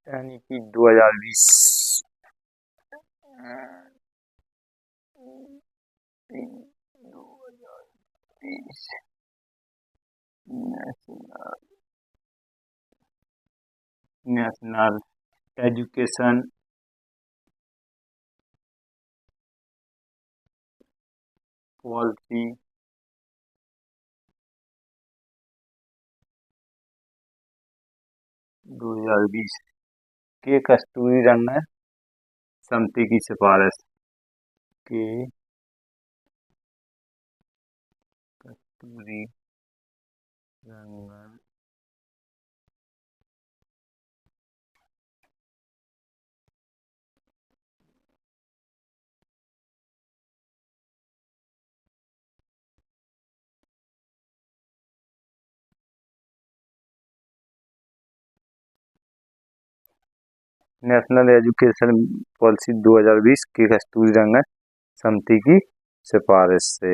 यानी कि 2020 national education policy 2020 के कस्तूरी रंगन समिति की सिफारिश के कस्तूरी रंगन नेशनल एजुकेशन पॉलिसी 2020 के कस्तूरी रंगन समिति की सिफारिश से।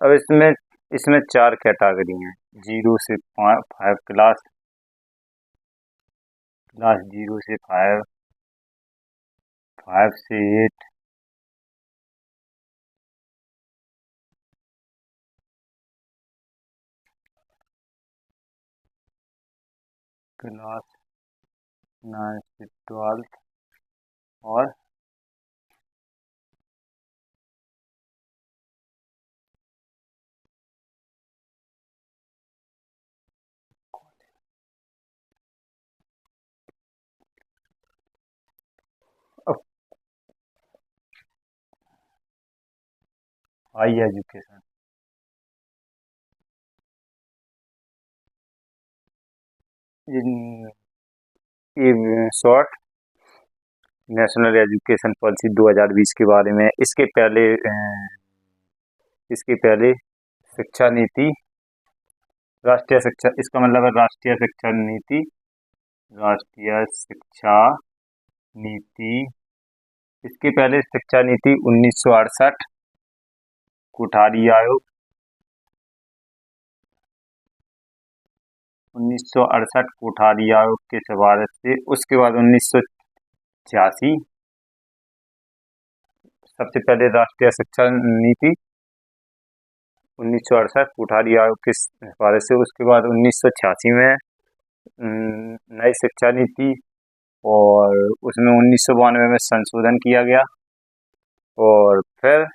अब इसमें इसमें 4 कैटेगरी हैं, 0 से 5 क्लास 0 से 5, 5 से 8, क्लास 9 से 12 और हाई एजुकेशन। ये शॉर्ट नेशनल एजुकेशन पॉलिसी 2020 के बारे में। इसके पहले शिक्षा नीति, राष्ट्रीय शिक्षा, इसका मतलब है राष्ट्रीय शिक्षा नीति, राष्ट्रीय शिक्षा नीति। इसके पहले शिक्षा नीति 1968 कोठारी आयोग, 1968 कोठारी आयोग के सिफारिश से। उसके बाद 1986 सबसे पहले राष्ट्रीय शिक्षा नीति 1968 कोठारी आयोग की सिफारिश से। उसके बाद 1986 में नई शिक्षा नीति, और उसमें 1992 में संशोधन किया गया, और फिर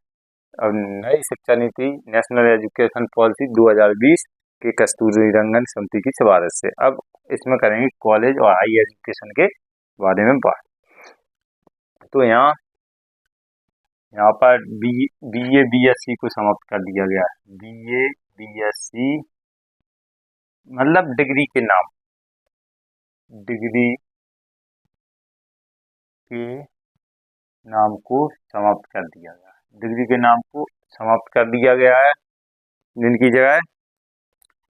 अब नई शिक्षा नीति नेशनल एजुकेशन पॉलिसी 2020 के कस्तूरी रंगन समिति की सिफारिश से। अब इसमें करेंगे कॉलेज और हाई एजुकेशन के बारे में बात। तो यहाँ पर BA BSc को समाप्त कर दिया गया है। BA BSc मतलब डिग्री के नाम को समाप्त कर दिया गया है। डिग्री के नाम को समाप्त कर दिया गया है, जिनकी जगह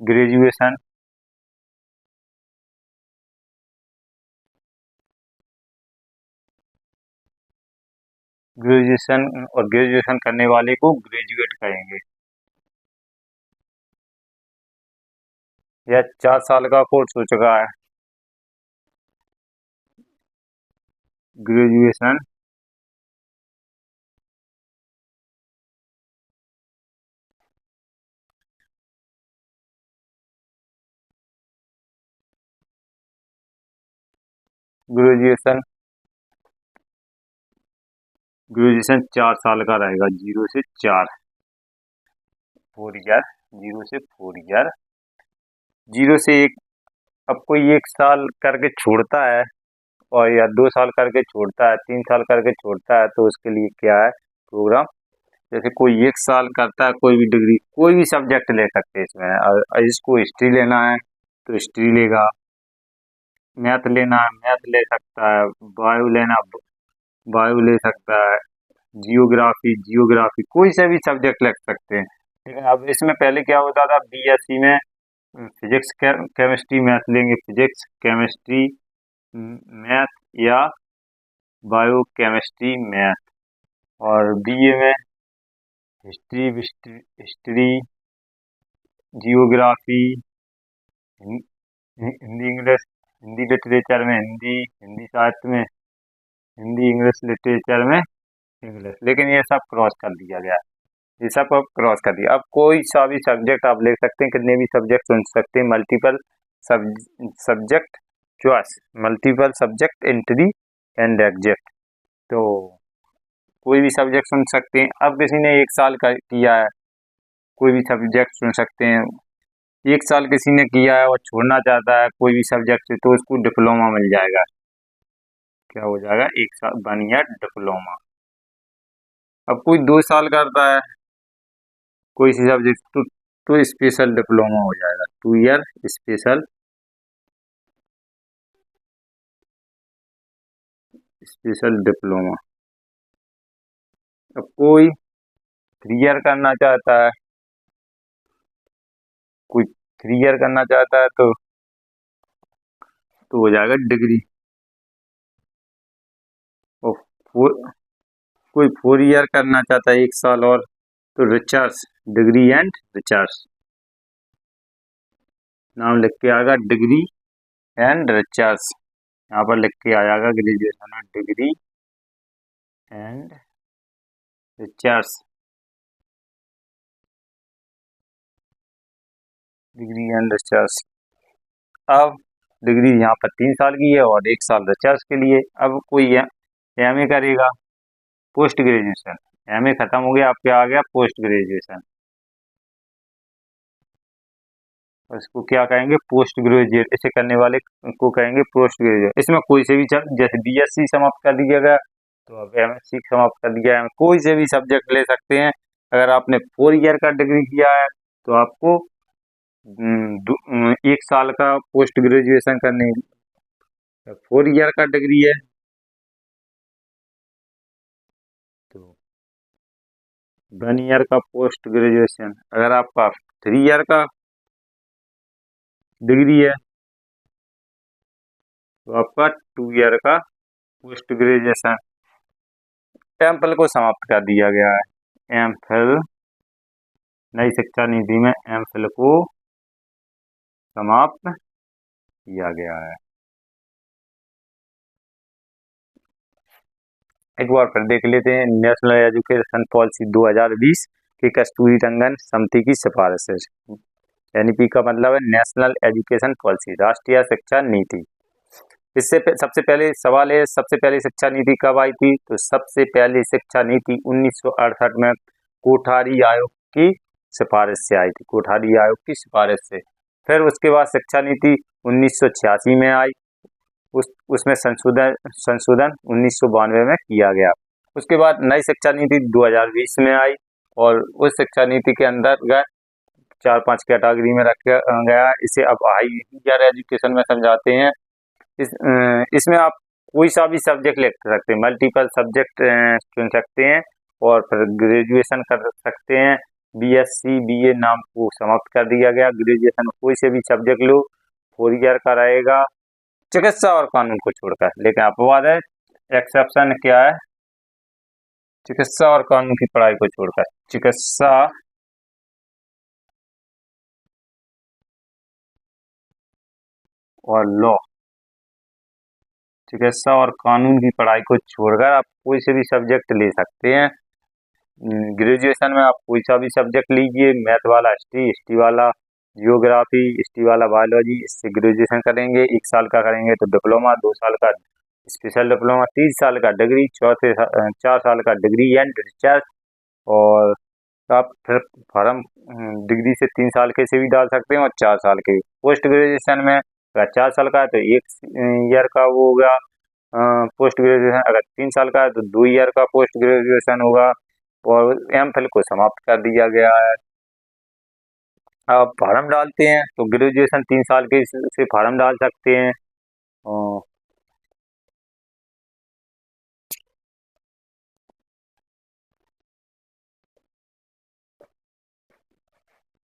ग्रेजुएशन, और ग्रेजुएशन करने वाले को ग्रेजुएट कहेंगे। यह 4 साल का कोर्स हो चुका है। ग्रेजुएशन ग्रेजुएशन 4 साल का रहेगा, 0 से 4, 4 ईयर, 0 से 4 ईयर। 0 से 1, अब कोई 1 साल करके छोड़ता है, और या 2 साल करके छोड़ता है, 3 साल करके छोड़ता है, तो उसके लिए क्या है प्रोग्राम। जैसे कोई 1 साल करता है, कोई भी डिग्री, कोई भी सब्जेक्ट ले सकते हैं इसमें। और इसको हिस्ट्री लेना है तो हिस्ट्री लेगा, मैथ लेना है मैथ ले सकता है, बायो लेना बायो ले सकता है, जियोग्राफी कोई से भी सब्जेक्ट ले सकते हैं। लेकिन अब इसमें पहले क्या होता था, BSc में फिजिक्स केमिस्ट्री मैथ लेंगे, फिजिक्स केमिस्ट्री मैथ, या बायो केमिस्ट्री मैथ। और BA में history history, geography, Hindi English, Hindi literature में हिंदी, हिंदी साहित्य में हिंदी, इंग्लिश लिटरेचर में इंग्लिश। लेकिन ये सब क्रॉस कर दिया गया, ये सब अब क्रॉस कर दिया। अब कोई सा भी सब्जेक्ट आप ले सकते हैं, कितने भी सब्जेक्ट चुन सकते हैं, multiple subject choice, multiple subject entry and exit. तो कोई भी सब्जेक्ट चुन सकते हैं। अब किसी ने 1 साल का किया है, कोई भी सब्जेक्ट चुन सकते हैं। 1 साल किसी ने किया है और छोड़ना चाहता है कोई भी सब्जेक्ट से, तो उसको डिप्लोमा मिल जाएगा। क्या हो जाएगा? 1 साल 1 ईयर डिप्लोमा। अब कोई 2 साल करता है कोई सी सब्जेक्ट, तो स्पेशल डिप्लोमा हो जाएगा, 2 ईयर स्पेशल डिप्लोमा। अब कोई 3 ईयर करना चाहता है, कोई 3 ईयर करना चाहता है तो हो जाएगा डिग्री। और कोई 4 ईयर करना चाहता है, 1 साल और, तो रिसर्च, डिग्री एंड रिसर्च नाम लिख के आएगा, डिग्री एंड रिसर्च। यहाँ पर लिख के आ जाएगा ग्रेजुएशन और degree and research, degree and research. अब डिग्री यहाँ पर 3 साल की है और 1 साल रिसर्च के लिए। अब कोई एमए करेगा, पोस्ट ग्रेजुएशन, एमए खत्म हो गया, अब क्या आ गया? Post graduation. इसको क्या कहेंगे? Post graduate. इसे करने वाले को कहेंगे पोस्ट ग्रेजुएट। इसमें कोई से भी जैसे बीएससी समाप्त कर दिया गया, तो अब एमएससी समाप्त कर दिया है, कोई से भी सब्जेक्ट ले सकते हैं। अगर आपने 4 ईयर का डिग्री किया है तो आपको 1 साल का पोस्ट ग्रेजुएशन करने, 4 ईयर का डिग्री है तो 1 ईयर का पोस्ट ग्रेजुएशन। अगर आपका 3 ईयर का डिग्री है तो आपका 2 ईयर का पोस्ट ग्रेजुएशन। एमफिल को समाप्त कर दिया गया है, एमफिल, नई शिक्षा नीति में एमफिल को समाप्त किया गया है। एक बार फिर देख लेते हैं, नेशनल एजुकेशन पॉलिसी 2020 की कस्तूरी रंगन समिति की सिफारिश है। एनईपी का मतलब है नेशनल एजुकेशन पॉलिसी, राष्ट्रीय शिक्षा नीति। इससे सबसे पहले सवाल है, सबसे पहली शिक्षा नीति कब आई थी? तो सबसे पहली शिक्षा नीति 1968 में कोठारी आयोग की सिफारिश से आई थी, कोठारी आयोग की सिफारिश से। फिर उसके बाद शिक्षा नीति 1986 में आई, उसमें संशोधन 1992 में किया गया। उसके बाद नई शिक्षा नीति 2020 में आई और उस शिक्षा नीति के अंतर्गत 4-5 कैटेगरी में रखा गया। इसे अब हायर एजुकेशन में समझाते हैं। इसमें आप कोई सा भी सब्जेक्ट ले सकते हैं, मल्टीपल सब्जेक्ट चुन सकते हैं और फिर ग्रेजुएशन कर सकते हैं। बीएससी बीए नाम को समाप्त कर दिया गया, ग्रेजुएशन कोई से भी सब्जेक्ट लो, 4 ईयर का रहेगा, चिकित्सा और कानून को छोड़कर। लेकिन अपवाद है, एक्सेप्शन क्या है? चिकित्सा और कानून की पढ़ाई को छोड़कर, चिकित्सा और लॉ, चिकित्सा और कानून की पढ़ाई को छोड़कर आप कोई से भी सब्जेक्ट ले सकते हैं। ग्रेजुएशन में आप कोई सा भी सब्जेक्ट लीजिए, मैथ वाला हिस्ट्री, हिस्ट्री वाला जियोग्राफी, हिस्ट्री वाला बायोलॉजी, इससे ग्रेजुएशन करेंगे। 1 साल का करेंगे तो डिप्लोमा, 2 साल का स्पेशल डिप्लोमा, 3 साल का डिग्री, 4 साल का डिग्री एंड रिसर्च। और आप फिर फॉर्म डिग्री से 3 साल के से भी डाल सकते हैं और 4 साल के। पोस्ट ग्रेजुएशन में अगर 4 साल का है तो 1 ईयर का वो होगा पोस्ट ग्रेजुएशन, अगर 3 साल का है तो 2 ईयर का पोस्ट ग्रेजुएशन होगा। और एमफिल को समाप्त कर दिया गया है। अब फार्म डालते हैं तो ग्रेजुएशन 3 साल के से फार्म डाल सकते हैं।